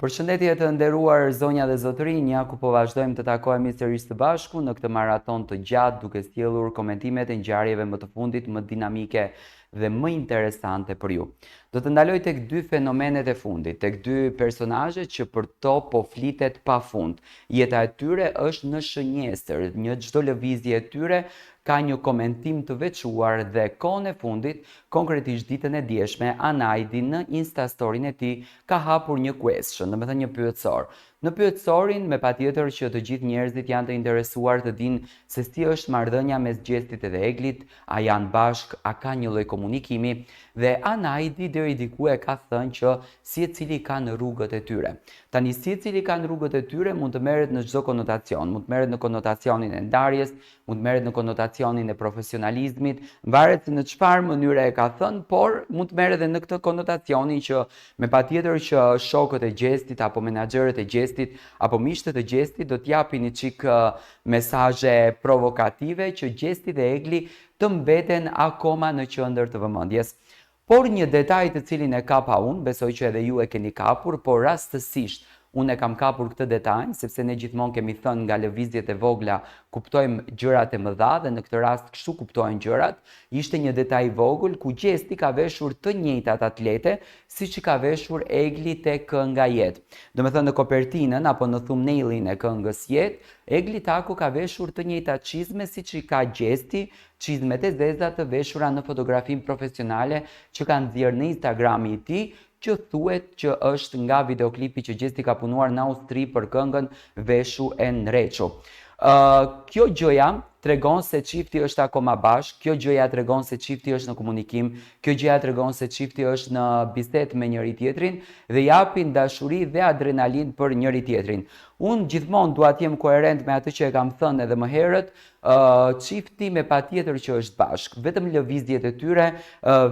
Përshëndetje të nderuar zonja dhe zotërinja, ku po vazhdojmë të takohemi sërish së bashku në këtë maraton të gjatë duke sjellur komentimet e ngjarjeve më të fundit, më dinamike dhe më interesante për ju. Do të ndaloj tek dy fenomenet e fundit, tek dy personazhe që për to po flitet pafund. Jeta e tyre është në shënjestër, një çdo lëvizje e tyre ka një komentim të veçuar dhe kohën e fundit, konkretisht ditën e djeshme, Anaidi në Instastorin e tij ka hapur një question, domethënë një pyetësor. Në pyetësorin, me patjetër që të gjithë njerëzit janë të interesuar të dinë se si është marrëdhënia mes Gjestit dhe Eglit, a janë bashk, a ka një lloj komunikimi, dhe Anaidi deri diku e ka thënë që secili kanë rrugët e tyre. Tani secili kanë rrugët e tyre mund të merret në çdo konotacion, mund të merret në konotacionin e ndarjes, mund të merret në konotacionin e profesionalizmit, varet se në çfarë mënyre e ka thënë, por mund të merret edhe në këtë konotacionin që me patjetër që shokët e Gjestit apo menaxherët e Gjestit apo miqtë e Gjestit do t'japin një çik mesazhe provokative që Gjesti dhe Egli të mbeten akoma në qendër të vëmendjes. Por një detaj të cilin e kapa unë, besoj që edhe ju e keni kapur, por rastësisht unë e kam kapur këtë detaj, sepse ne gjithmonë kemi thënë nga lëvizjet e vogla kuptojmë gjërat e mëdha dhe në këtë rast kështu kuptojnë gjërat. Ishte një detaj i vogël ku Gjesti ka veshur të njëjtat atlete siç i ka veshur Egli tek Kënga Jetë. Domethënë në kopertinën apo në thumbnailin e këngës Jetë, Egli Taku ka veshur të njëjtat çizme siç i ka Gjesti, çizmet e zeza të veshura në fotografim profesionale që kanë nxjerrë në Instagrami i tij, që thuhet që është nga videoklipi që Gjesti ka punuar në Austri për këngën Veshu e Nreçu. Kjo gjëja tregon se çifti është akoma bashkë, kjo gjëja tregon se çifti është në komunikim, kjo gjëja tregon se çifti është në bisedë me njëri tjetrin dhe japin dashuri dhe adrenalin për njëri tjetrin. Unë gjithmonë dua të jem koherent me atë që e kam thënë edhe më herët, çifti me patjetër që është bashkë, vetëm lëvizjet e tyre,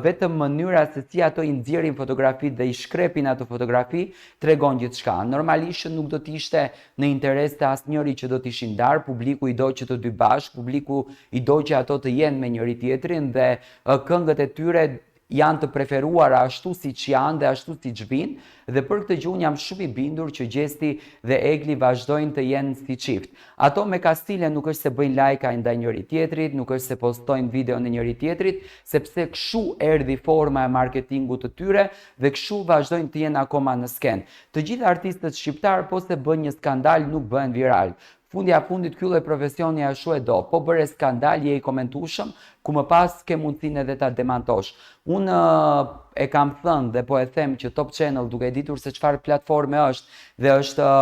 vetëm mënyra se si ato i nxjerrin fotografitë dhe i shkrepin ato fotografi tregon gjithçka. Normalisht nuk do të ishte në interes të asnjëri që do të ishin ndarë, publiku i do që të dy bashkë, publiku i do që ato të jenë me njëri tjetrin dhe këngët e tyre janë të preferuara ashtu siç janë dhe ashtu siç vinë dhe për këtë gjë unë jam shumë i bindur që Gjesti dhe Egli vazhdojnë të jenë si çift. Ato me kastile nuk është se bëjnë lajka ndaj njëri tjetrit, nuk është se postojnë video në njëri tjetrit, sepse kështu erdhi forma e marketingut të tyre dhe kështu vazhdojnë të jenë akoma në skenë. Të gjithë artistët shqiptar po se bën një skandal nuk bëhen viral. Fundja fundit ky lloj profesioni ashtu e do, po bëre skandal je i komentueshëm, ku më pas ke mundësinë edhe ta demantosh. Unë e kam thënë dhe po e them që Top Channel, duke ditur se çfarë platforme është dhe është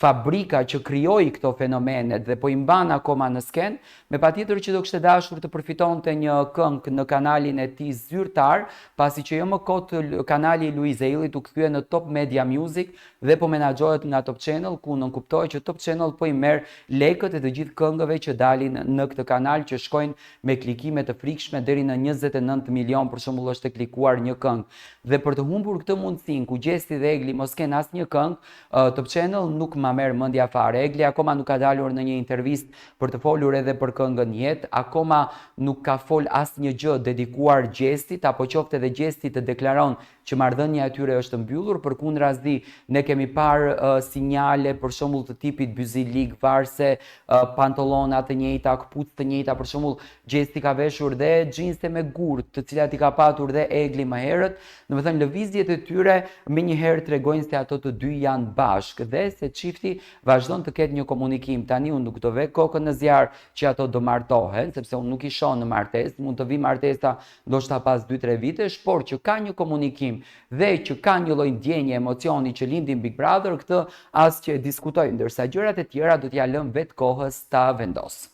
fabrika që krijoi këto fenomenet dhe po i mban akoma në skenë, me patjetër që do kishte dashur të përfitonte një këngë në kanalin e tij zyrtar, pasi që jo më kot kanali i Luiz Ellit u kthye në Top Media Music dhe po menaxhohet nga Top Channel, ku nën kuptohet që Top Channel po i merr lekët e të gjithë këngëve që dalin në këtë kanal, që shkojnë me klikime të frikshme deri në 29 milion për shembull është e klikuar një këngë. Dhe për të humbur këtë mundësinë ku Gjesti dhe Egli mos kenë asnjë këngë, Top Channel nuk ma merr mendja fare. Egli akoma nuk ka dalur në një intervistë për të folur edhe për këngën Jetë, akoma nuk ka fol asnjë gjë dedikuar Gjestit, apo qoftë edhe Gjesti të deklaron që marrëdhënia e tyre është mbyllur, përkundrazi ne kemi parë sinjale për shembull të tipit byzilik, varse, pantallona të njëjta, këpucë të njëjta, për shembull Gjesti ka veshur dhe xhinse me gurt, të cilat i ka patur dhe Egli më herët. Domethënë lëvizjet e tyre menjëherë tregojnë se ato të dy janë bashkë dhe se çifti vazhdon të ketë një komunikim. Tani unë nuk do vë kokën në zjarr që ato do martohen, sepse unë nuk i shoh në martesë, mund të vi martesa ndoshta pas 2-3 vitesh, por që ka një komunikim dhe që ka një lloj ndjenje emocioni që lindin Big Brother, këtë as që e diskutoj, ndërsa gjërat e tjera do t'ja lëm vetë kohës ta vendos.